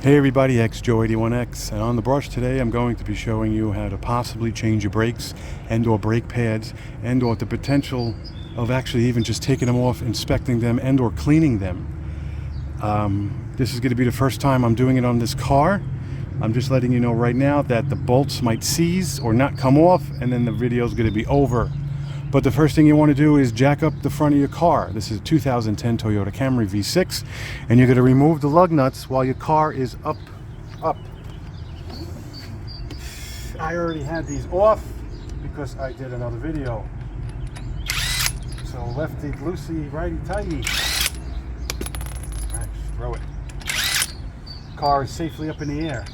Hey everybody, XJoe81X, and on the brush today I'm going to be showing you how to possibly change your brakes and or brake pads and or the potential of actually even just taking them off, inspecting them and or cleaning them. This is going to be the first time I'm doing it on this car. I'm just letting you know right now that the bolts might seize or not come off, and then the video is going to be over. But the first thing you want to do is jack up the front of your car. This is a 2010 Toyota Camry V6, and you're going to remove the lug nuts while your car is up. I already had these off because I did another video. So lefty loosey, righty tighty. Right, just throw it. Car is safely up in the air.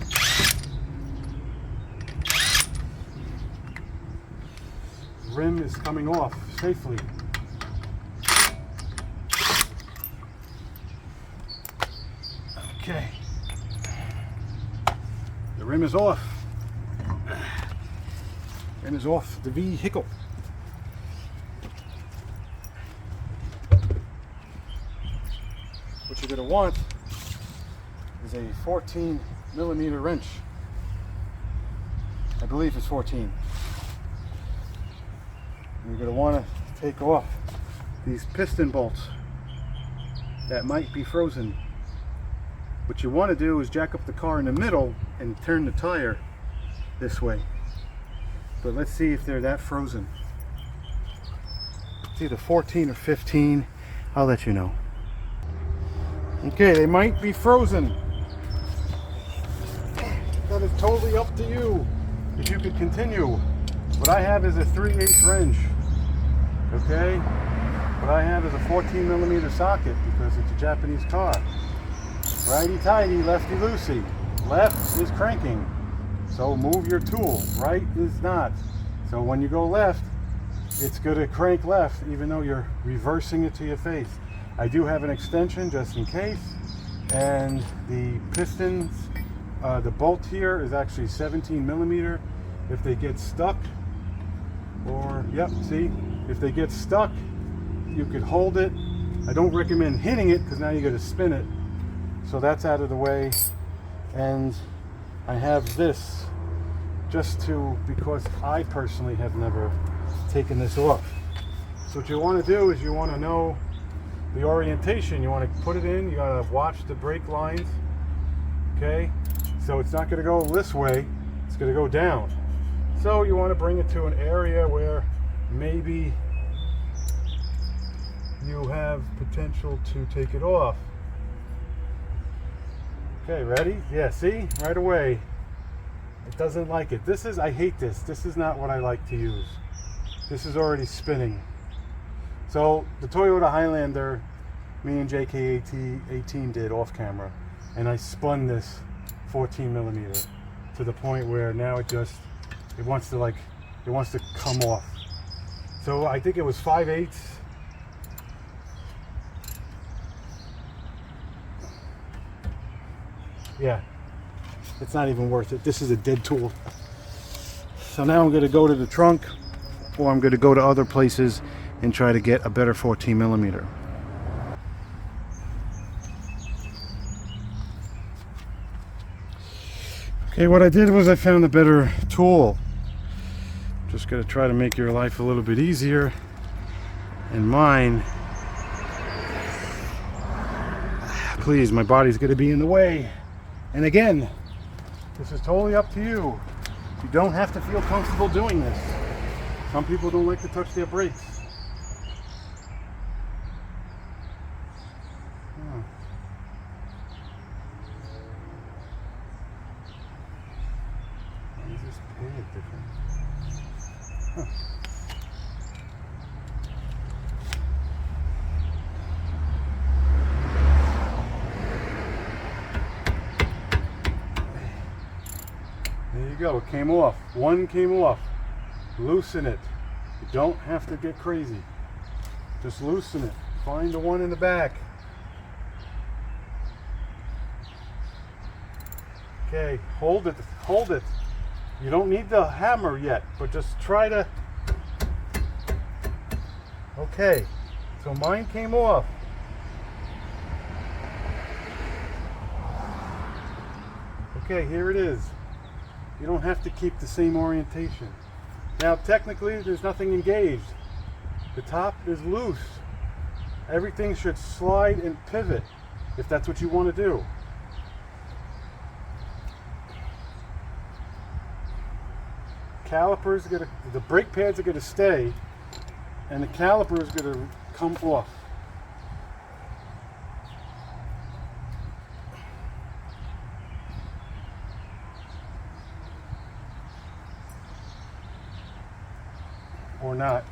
Rim is coming off safely. Okay. The rim is off. Rim is off the vehicle. What you're going to want is a 14mm wrench. I believe it's 14. You're going to want to take off these piston bolts that might be frozen. What you want to do is jack up the car in the middle and turn the tire this way. But let's see if they're that frozen. It's either 14 or 15. I'll let you know. Okay, they might be frozen. That is totally up to you if you could continue. What I have is a 3/8 wrench. Okay, what I have is a 14mm socket because it's a Japanese car. Righty tighty, lefty loosey. Left is cranking, so move your tool. Right is not. So when you go left, it's going to crank left even though you're reversing it to your face. I do have an extension just in case, and the pistons, the bolt here is actually 17mm. If they get stuck, or yep, see, if they get stuck, you could hold it. I don't recommend hitting it because now you're going to spin it. So that's out of the way. And I have this just because I personally have never taken this off. So what you want to do is you want to know the orientation. You want to put it in, you got to watch the brake lines. Okay, so it's not going to go this way, it's going to go down. So you want to bring it to an area where maybe you have potential to take it off. Okay, ready? Yeah, see? Right away. It doesn't like it. I hate this. This is not what I like to use. This is already spinning. So the Toyota Highlander, me and JK18 did off camera, and I spun this 14mm to the point where now it wants to come off. So I think it was 5/8. Yeah, it's not even worth it. This is a dead tool. So now I'm going to go to the trunk, or I'm going to go to other places and try to get a better 14mm. Okay, what I did was I found a better tool. Just going to try to make your life a little bit easier, and mine. Please, my body's going to be in the way. And again, this is totally up to you. You don't have to feel comfortable doing this. Some people don't like to touch their brakes. Why is this pad different? Huh. There you go, it came off. One came off. Loosen it. You don't have to get crazy. Just loosen it. Find the one in the back. Okay, hold it, hold it. You don't need the hammer yet, but just try to. Okay, so mine came off. Okay, here it is. You don't have to keep the same orientation. Now technically there's nothing engaged. The top is loose. Everything should slide and pivot if that's what you want to do. Calipers are the brake pads are going to stay, and the caliper is going to come off. Or not.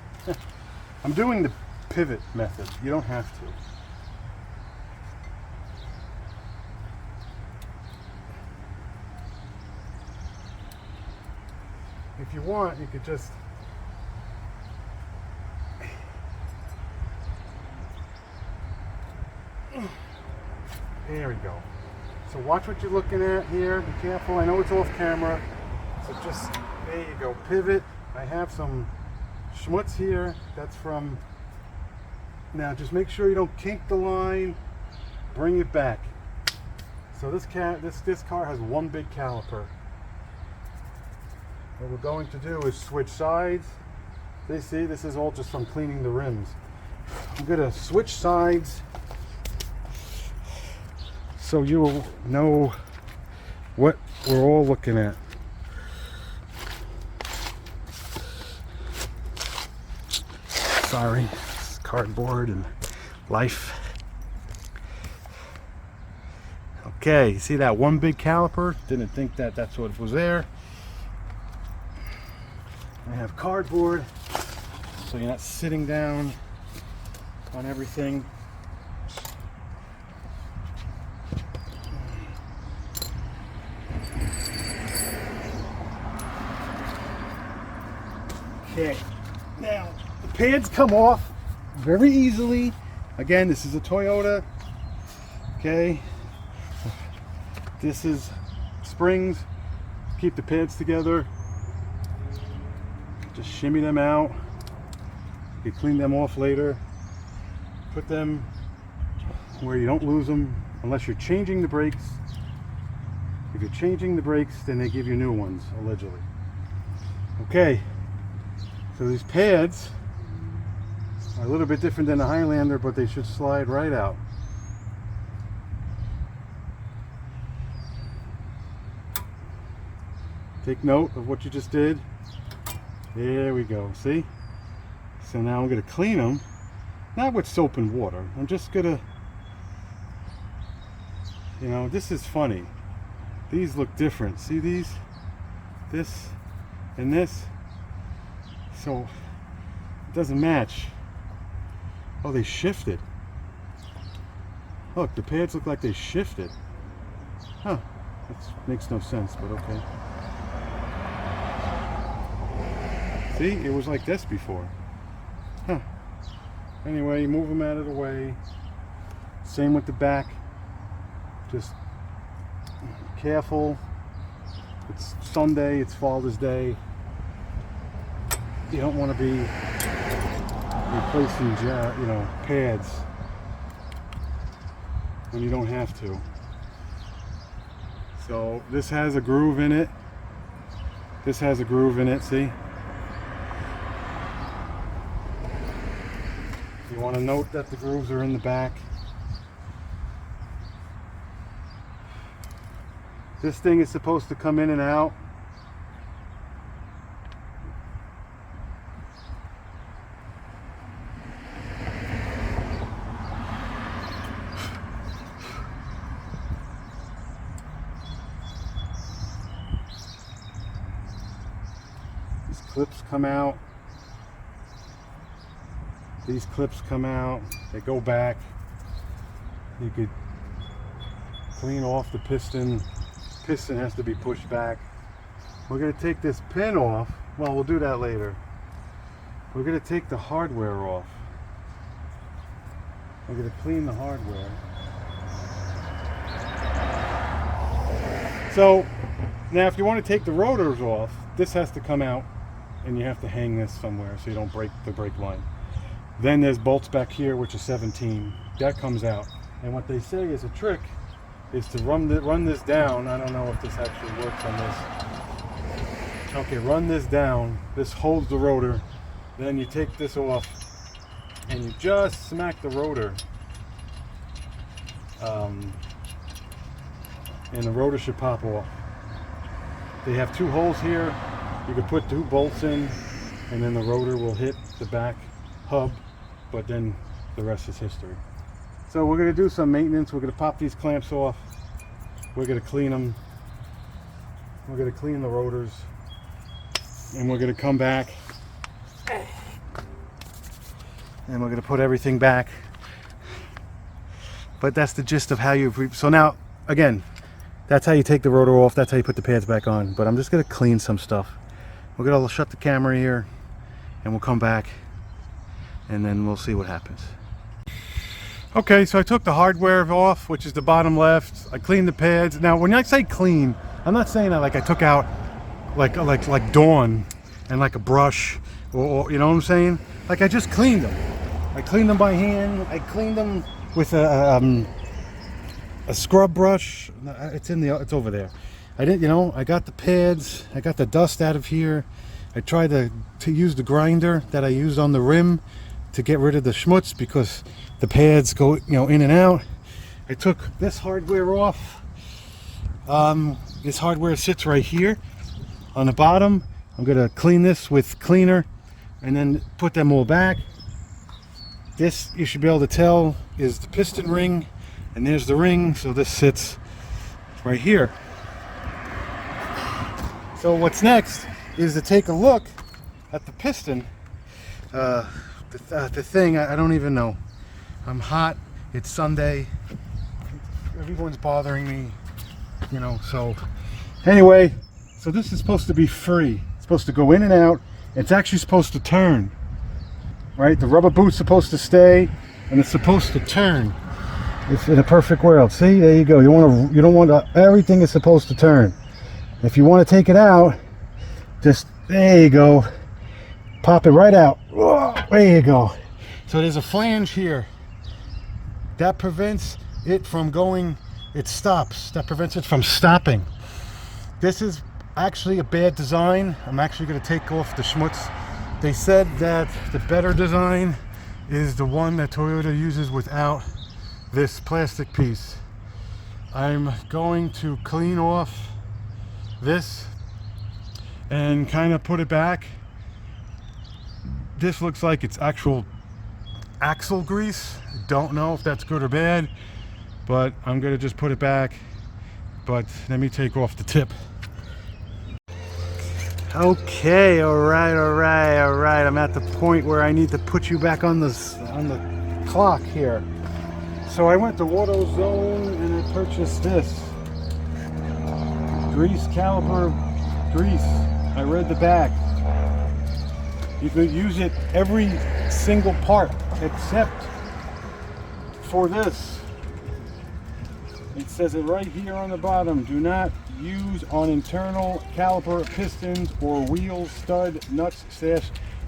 I'm doing the pivot method. You don't have to. If you want, you could just there we go. So watch what you're looking at here. Be careful. I know it's off camera. So just there you go. Pivot. I have some schmutz here. That's from. Now just make sure you don't kink the line. Bring it back. So this car has one big caliper. What we're going to do is switch sides. You see, this is all just from cleaning the rims. I'm going to switch sides so you will know what we're all looking at. Sorry, it's cardboard and life. Okay, see that one big caliper? Didn't think that that's what was there. I have cardboard, so you're not sitting down on everything. Okay, now the pads come off very easily. Again, this is a Toyota. Okay, this is springs, keep the pads together. Just shimmy them out. You clean them off later. Put them where you don't lose them unless you're changing the brakes. If you're changing the brakes, then they give you new ones, allegedly. Okay, so these pads are a little bit different than the Highlander, but they should slide right out. Take note of what you just did. There we go, see? So now I'm going to clean them, not with soap and water. I'm just going to, you know, this is funny. These look different. See these? This and this. So it doesn't match. Oh, they shifted. Look, the pads look like they shifted. Huh, that makes no sense, but okay. See, it was like this before. Huh. Anyway, move them out of the way. Same with the back. Just careful. It's Sunday, it's Father's Day. You don't want to be replacing, you know, pads when you don't have to. So this has a groove in it. This has a groove in it, see? You want to note that the grooves are in the back. This thing is supposed to come in and out. These clips come out. These clips come out, they go back. You could clean off the piston. Piston has to be pushed back. We're going to take this pin off. Well, we'll do that later. We're going to take the hardware off. We're going to clean the hardware. So now if you want to take the rotors off, this has to come out and you have to hang this somewhere so you don't break the brake line. Then there's bolts back here, which is 17. That comes out. And what they say is a trick is to run this down. I don't know if this actually works on this. Okay, run this down. This holds the rotor. Then you take this off and you just smack the rotor. And the rotor should pop off. They have 2 holes here. You can put 2 bolts in, and then the rotor will hit the back hub, but then the rest is history. So we're going to do some maintenance. We're going to pop these clamps off. We're going to clean them. We're going to clean the rotors, and we're going to come back and we're going to put everything back. But that's the gist of how you, so now again, that's how you take the rotor off, that's how you put the pads back on. But I'm just going to clean some stuff. We're going to shut the camera here and we'll come back and then we'll see what happens. Okay, so I took the hardware off, which is the bottom left. I cleaned the pads. Now when I say clean, I'm not saying that like I took out like Dawn and like a brush or you know what I'm saying? Like I just cleaned them. I cleaned them by hand. I cleaned them with a scrub brush. It's over there. I didn't, you know, I got the pads. I got the dust out of here. I tried to use the grinder that I used on the rim to get rid of the schmutz because the pads go, you know, in and out. I took this hardware off. This hardware sits right here on the bottom. I'm gonna clean this with cleaner and then put them all back. This, you should be able to tell, is the piston ring, and there's the ring, so this sits right here. So what's next is to take a look at the piston. The thing, I don't even know. I'm hot, it's Sunday, everyone's bothering me, you know, so anyway, so this is supposed to be free. It's supposed to go in and out. It's actually supposed to turn, right? The rubber boot's supposed to stay, and it's supposed to turn. It's in a perfect world. See, there you go. You don't want to, everything is supposed to turn. If you want to take it out, just, there you go. Pop it right out. There you go. So there's a flange here. That prevents it from going, it stops. That prevents it from stopping. This is actually a bad design. I'm actually going to take off the schmutz. They said that the better design is the one that Toyota uses without this plastic piece. I'm going to clean off this and kind of put it back. This looks like it's actual axle grease. Don't know if that's good or bad, but I'm going to just put it back. But let me take off the tip. Okay, all right. I'm at the point where I need to put you back on the clock here. So I went to AutoZone and I purchased this grease caliper grease. I read the back. You could use it every single part except for this. It says it right here on the bottom. Do not use on internal caliper, pistons, or wheel stud, nuts,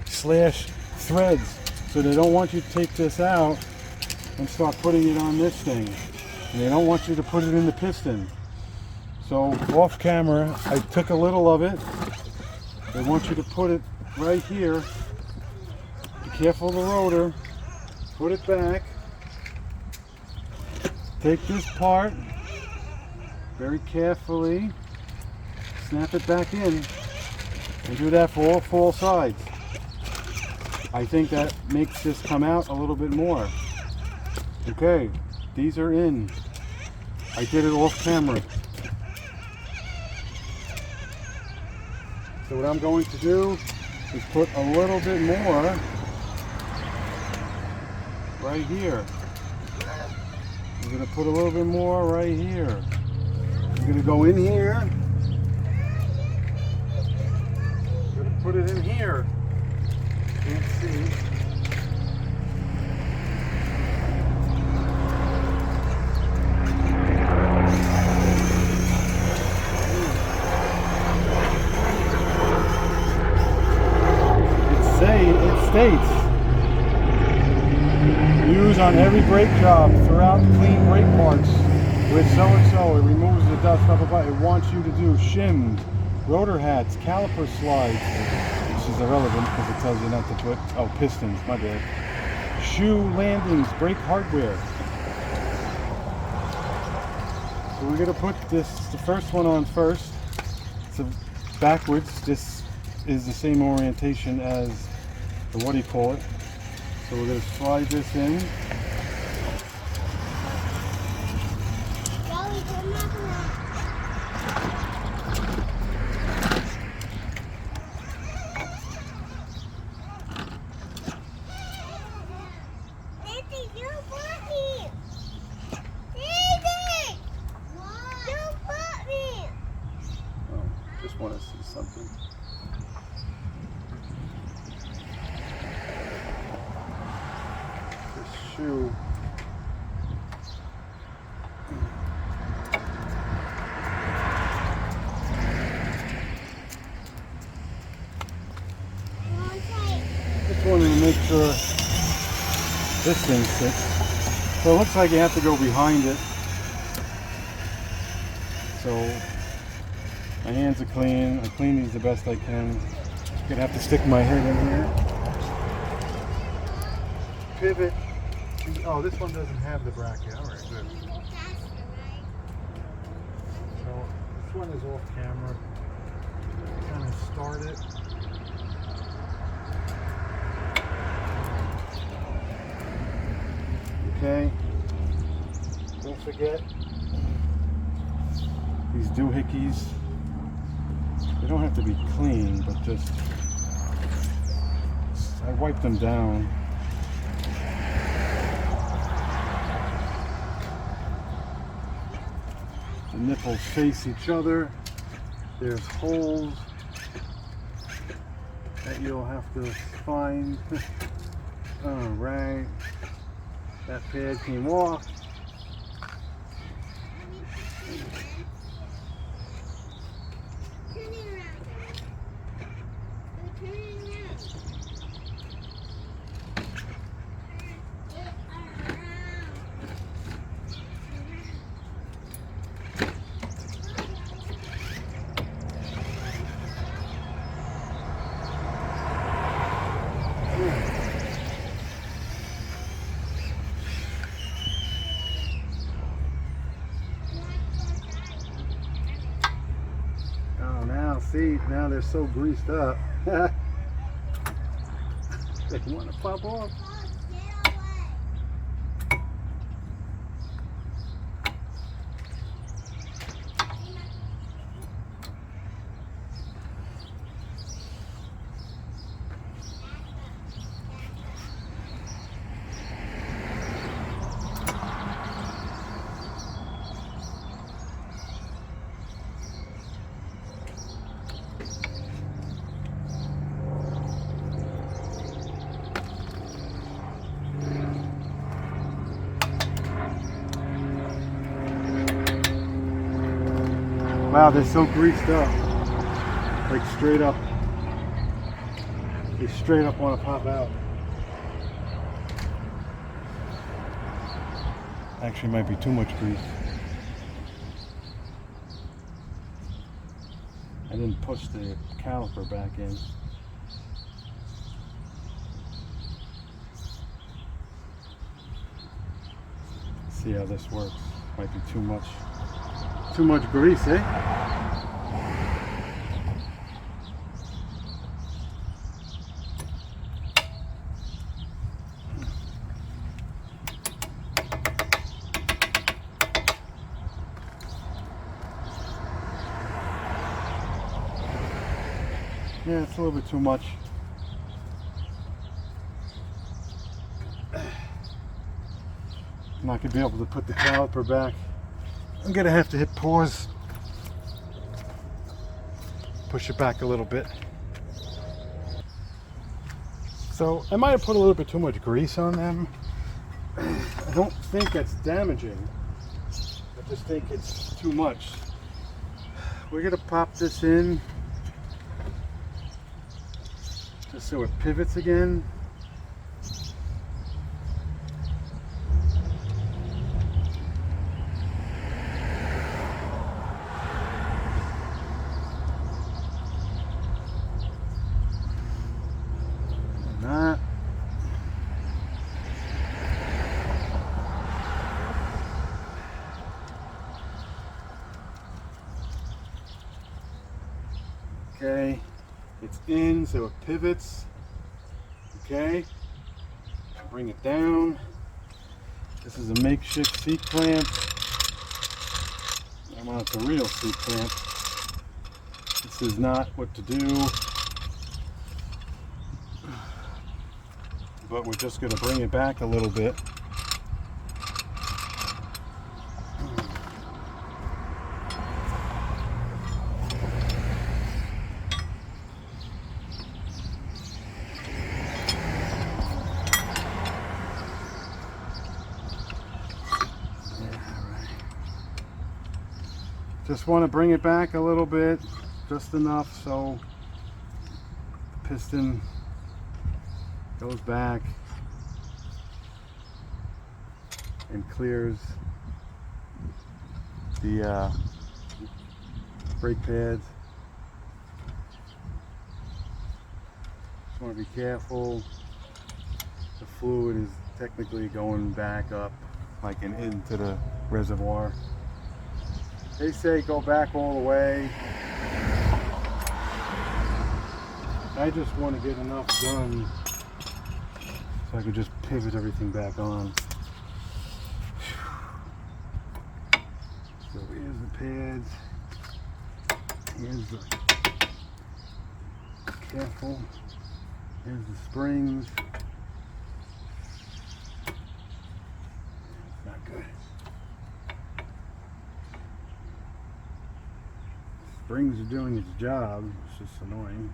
slash threads. So they don't want you to take this out and start putting it on this thing. And they don't want you to put it in the piston. So off camera, I took a little of it. They want you to put it right here. Be careful of the rotor. Put it back. Take this part very carefully, snap it back in, and do that for all 4 sides. I think that makes this come out a little bit more. Okay, these are in. I did it off camera. So what I'm going to do is put a little bit more right here. I'm going to put a little bit more right here. I'm going to go in here. I'm going to put it in here. Can't see. It states, use on every brake job throughout clean brake parts. with so-and-so. It removes the dust, blah, blah, blah. It wants you to do shimmed, rotor hats, caliper slides. This is irrelevant because it tells you not to put, oh, pistons, my bad. Shoe landings, brake hardware. So we're going to put this, the first one on first. So backwards, this is the same orientation as the, what do you call it? So we're going to slide this in. Just want to see something. This shoe. Just wanted to make sure this thing sits. So it looks like you have to go behind it. So my hands are clean. I clean these the best I can. I'm gonna have to stick my head in here. Pivot. Oh, this one doesn't have the bracket. All right, good. So this one is off camera. Kind of start it. Okay. Don't forget these doohickeys. They don't have to be clean, but just I wipe them down. The nipples face each other. There's holes that you'll have to find. Alright. That pad came off. See, now they're so greased up. They want to pop off. Wow, they're so greased up. Like straight up. They straight up want to pop out. Actually might be too much grease. I didn't push the caliper back in. See how this works. Might be too much grease, eh? Yeah, it's a little bit too much. I'm not going to be able to put the caliper back. I'm going to have to hit pause. Push it back a little bit. So I might have put a little bit too much grease on them. I don't think that's damaging. I just think it's too much. We're going to pop this in. Just so it pivots again. Okay, it's in, so it pivots. Okay, bring it down. This is a makeshift seat clamp. I want a real seat clamp. This is not what to do, but we're just going to bring it back a little bit. Just want to bring it back a little bit, just enough so the piston goes back and clears the brake pads. Just want to be careful. The fluid is technically going back up like into the reservoir. They say go back all the way. I just want to get enough done so I could just pivot everything back on. So here's the pads. Here's the, careful. Here's the springs. Not good. Springs are doing its job, it's just annoying.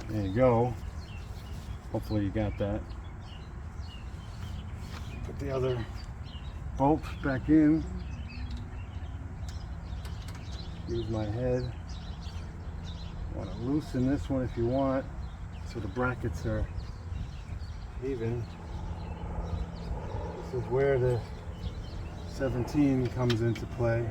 There you go. Hopefully you got that. Put the other bolt back in. Use my head. Want to loosen this one if you want, so the brackets are even. This is where the 17 comes into play.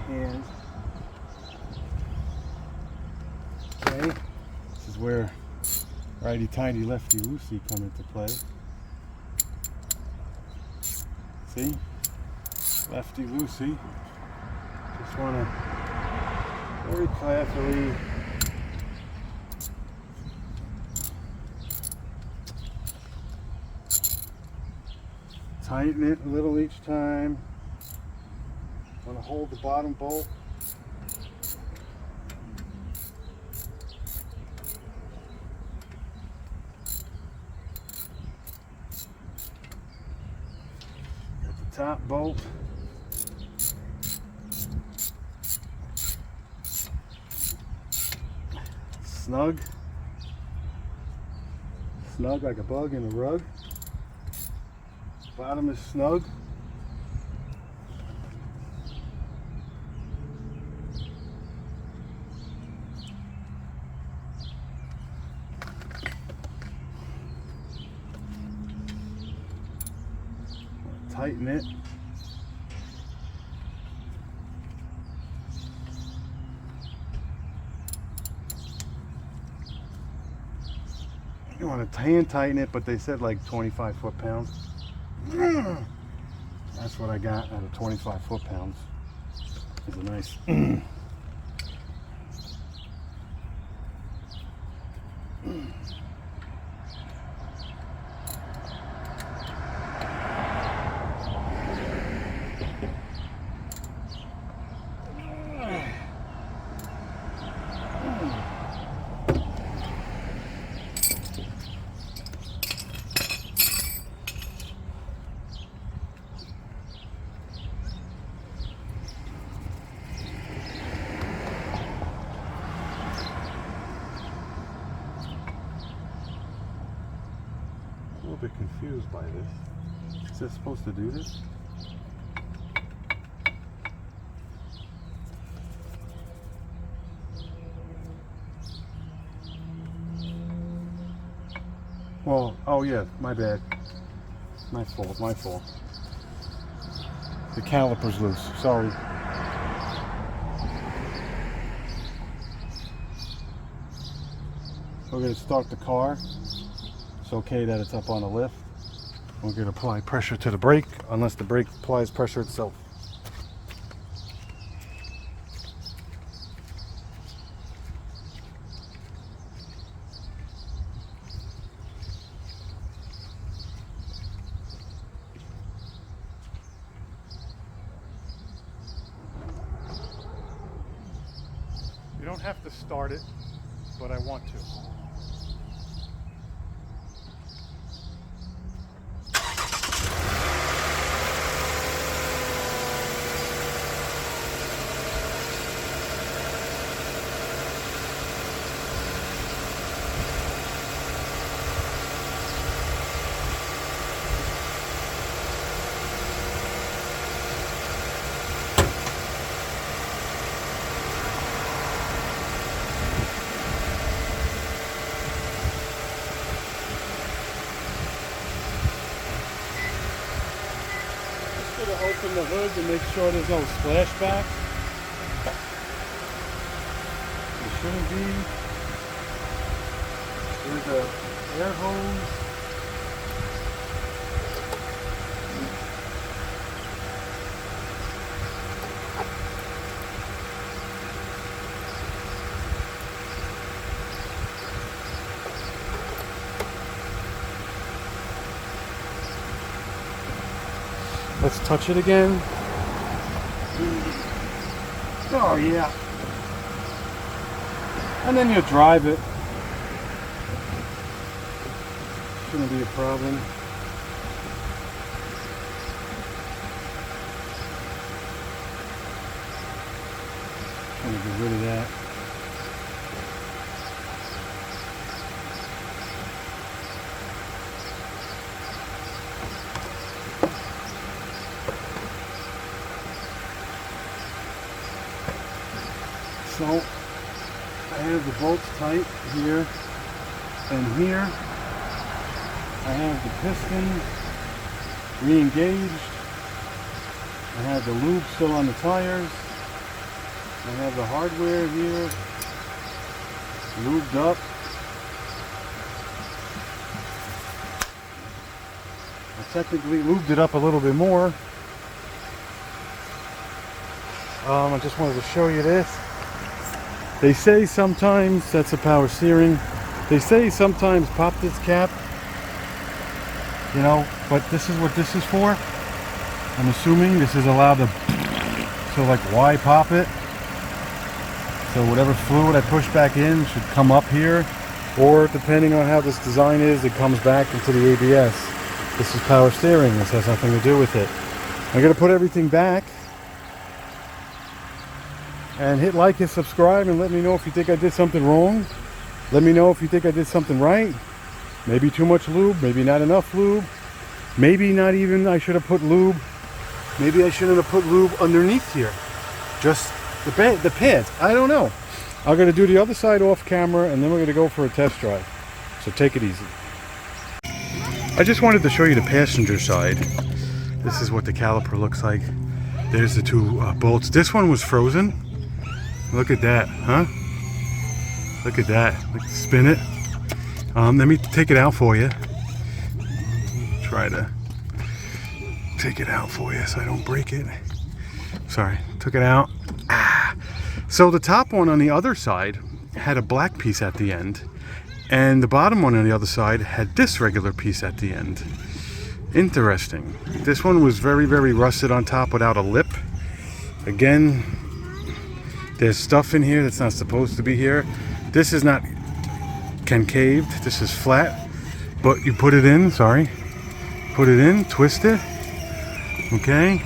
Hand. Okay, this is where righty-tighty, lefty-loosey come into play. See? Lefty-loosey. Just want to very carefully tighten it a little each time. I'm going to hold the bottom bolt. Got the top bolt. Snug. Snug like a bug in a rug. Bottom is snug. Tighten it. You want to hand tighten it, but they said like 25 foot-pounds. That's what I got out of 25 foot-pounds. It's a nice. a little bit confused by this. Is it supposed to do this? Well, oh yeah, my bad. My fault, my fault. The caliper's loose, sorry. We're going to start the car. It's okay that it's up on a lift. We're going to apply pressure to the brake unless the brake applies pressure itself. You don't have to start it, but I want to. Open the hood to make sure there's no splashback. There shouldn't be. There's a air hose. Let's touch it again. Oh yeah. And then you drive it. Shouldn't be a problem. Trying to get rid of that. So I have the bolts tight here and here. I have the piston re-engaged. I have the lube still on the tires. I have the hardware here lubed up. I technically lubed it up a little bit more. I just wanted to show you this. They say sometimes, that's a power steering, they say sometimes pop this cap, you know, but this is what this is for. I'm assuming this is allowed to, so like why pop it? So whatever fluid I push back in should come up here, or depending on how this design is, it comes back into the ABS. This is power steering, this has nothing to do with it. I'm going to put everything back. And hit like and subscribe and let me know if you think I did something wrong. Let me know if you think I did something right. Maybe too much lube, maybe not enough lube. Maybe not even I should have put lube. Maybe I shouldn't have put lube underneath here. Just the pads. I don't know. I'm going to do the other side off camera and then we're going to go for a test drive. So take it easy. I just wanted to show you the passenger side. This is what the caliper looks like. There's the two bolts. This one was frozen. Look at that, huh? Look at that. Let's spin it. Let me take it out for you. Try to take it out for you so I don't break it. Sorry, took it out. So the top one on the other side had a black piece at the end, and the bottom one on the other side had this regular piece at the end. Interesting. This one was very, very rusted on top without a lip. Again, there's stuff in here that's not supposed to be here. This is not concaved, this is flat, but you put it in, put it in, twist it, okay,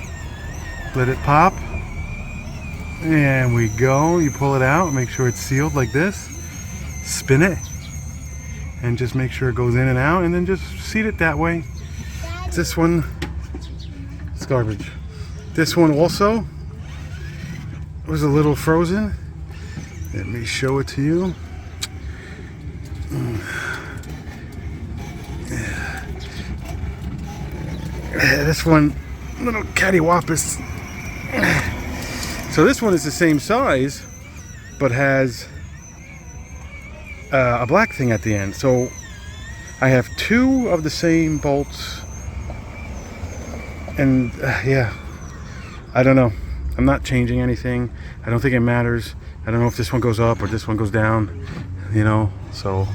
let it pop, and we go. You pull it out, make sure it's sealed like this, spin it, and just make sure it goes in and out, and then just seat it that way. This one, it's garbage. This one also was a little frozen. Let me show it to you. This one, little cattywampus. So this one is the same size, but has a black thing at the end. So I have two of the same bolts, and yeah, I don't know. I'm not changing anything. I don't think it matters. I don't know if this one goes up or this one goes down, you know. So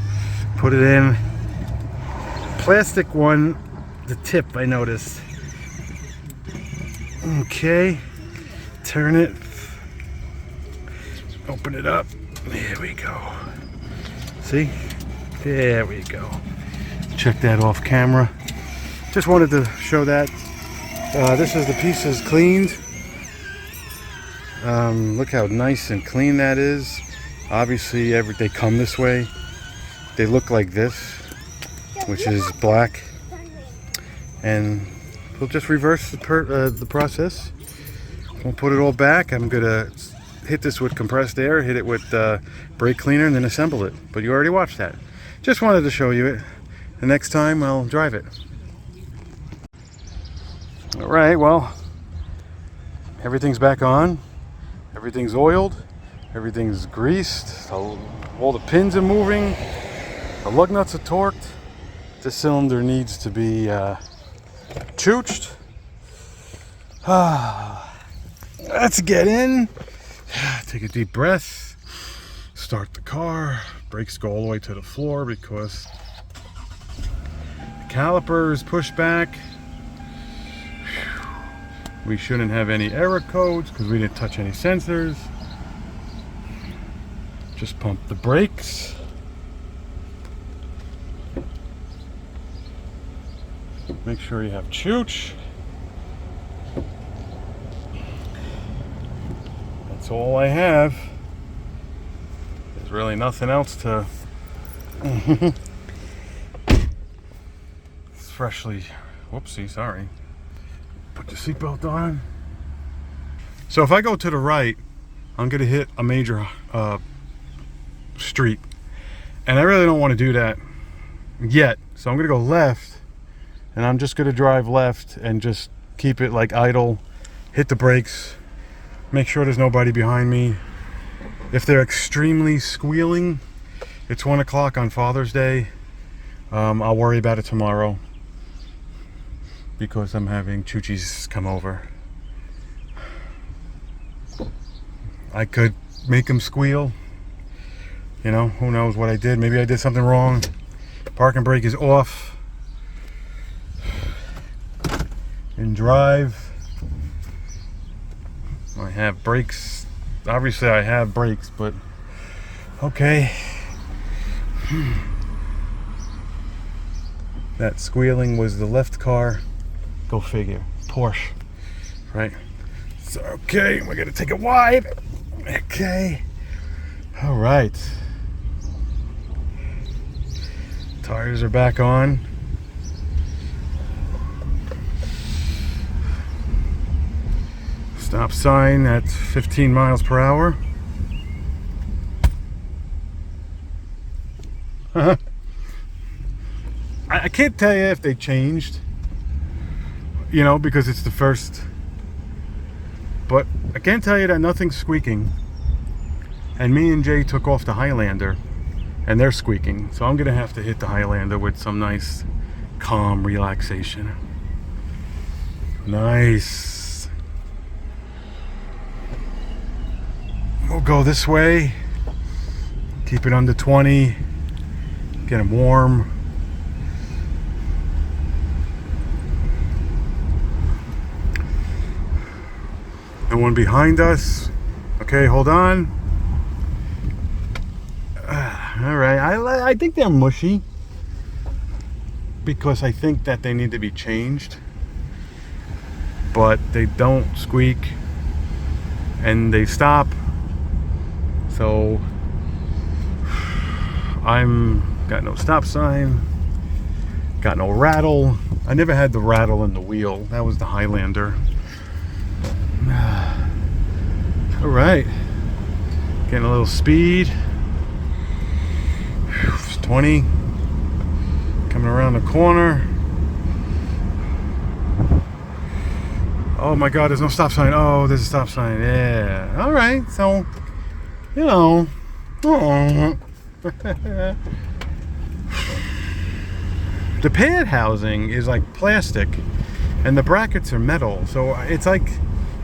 put it in. Plastic one, the tip I noticed. Okay, turn it, open it up. There we go. See? There we go. Check that off camera. Just wanted to show that. This is the pieces cleaned. Look how nice and clean that is. Obviously, they come this way. They look like this, which is black. And we'll just reverse the process. We'll put it all back. I'm gonna hit this with compressed air, hit it with brake cleaner, and then assemble it. But you already watched that. Just wanted to show you it. The next time I'll drive it. All right, well, everything's back on. Everything's oiled. Everything's greased. All the pins are moving. The lug nuts are torqued. This cylinder needs to be chooched. Let's get in. Take a deep breath. Start the car. Brakes go all the way to the floor because the caliper is pushed back. We shouldn't have any error codes because we didn't touch any sensors. Just pump the brakes. Make sure you have chooch. That's all I have. There's really nothing else to... It's freshly... Whoopsie, sorry. Put the seatbelt on. So if I go to the right, I'm going to hit a major street. And I really don't want to do that yet. So I'm going to go left. And I'm just going to drive left and just keep it like idle. Hit the brakes. Make sure there's nobody behind me. If they're extremely squealing, it's 1 o'clock on Father's Day. I'll worry about it tomorrow because I'm having Choochies come over. I could make them squeal. You know, who knows what I did. Maybe I did something wrong. Parking brake is off. And drive. I have brakes. Obviously I have brakes, but okay. That squealing was the left car. Go figure. Porsche, right? So okay, we're gonna take it wide. Okay. All right. Tires are back on. Stop sign at 15 miles per hour. I can't tell you if they changed, you know, because it's the first. But I can tell you that nothing's squeaking. And me and Jay took off the Highlander, and they're squeaking. So I'm gonna have to hit the Highlander with some nice, calm relaxation. Nice. We'll go this way, keep it under 20, get them warm. No one behind us. Okay, hold on. All right, I think they're mushy because I think that they need to be changed, but they don't squeak and they stop. So I'm Got no stop sign. Got no rattle. I never had the rattle in the wheel. That was the Highlander. All right. Getting a little speed. 20. Coming around the corner. Oh my God, there's no stop sign. Oh, there's a stop sign. Yeah. All right. So, you know. The pad housing is like plastic and the brackets are metal, so it's like,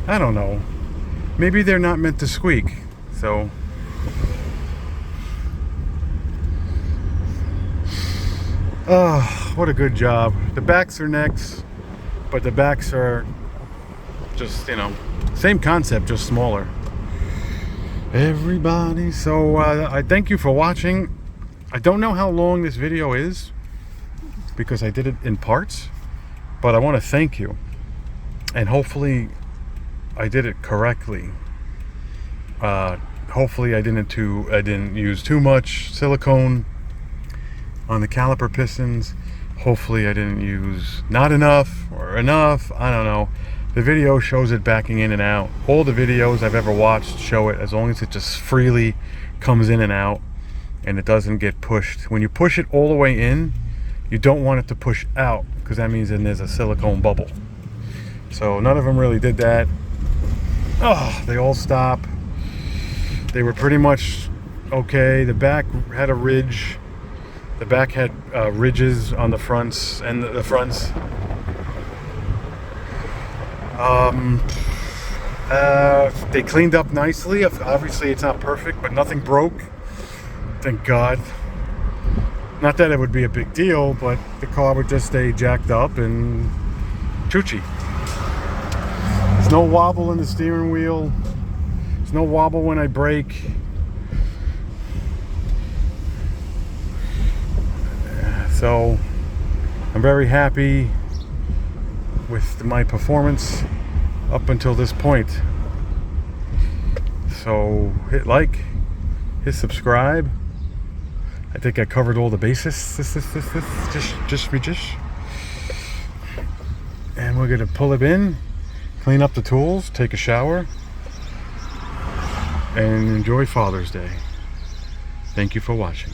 I don't know, maybe they're not meant to squeak. So oh, what a good job. The backs are necks, but the backs are just, you know, same concept, just smaller. Everybody, so I thank you for watching. I don't know how long this video is because I did it in parts, but I want to thank you, and hopefully I did it correctly. Hopefully I didn't use too much silicone on the caliper pistons. Hopefully I didn't use not enough or enough. I don't know. The video shows it backing in and out. All the videos I've ever watched show it, as long as it just freely comes in and out and it doesn't get pushed. When you push it all the way in, you don't want it to push out, because that means then there's a silicone bubble. So none of them really did that. Oh, they all stop. They were pretty much okay. The back had a ridge. The back had ridges on the fronts and the fronts. They cleaned up nicely. Obviously it's not perfect, but nothing broke. Thank God. Not that it would be a big deal, but the car would just stay jacked up and choochie. There's no wobble in the steering wheel. There's no wobble when I brake. So I'm very happy with my performance up until this point. So hit like, hit subscribe. I think I covered all the bases. Just. And we're gonna pull it in, clean up the tools, take a shower, and enjoy Father's Day. Thank you for watching.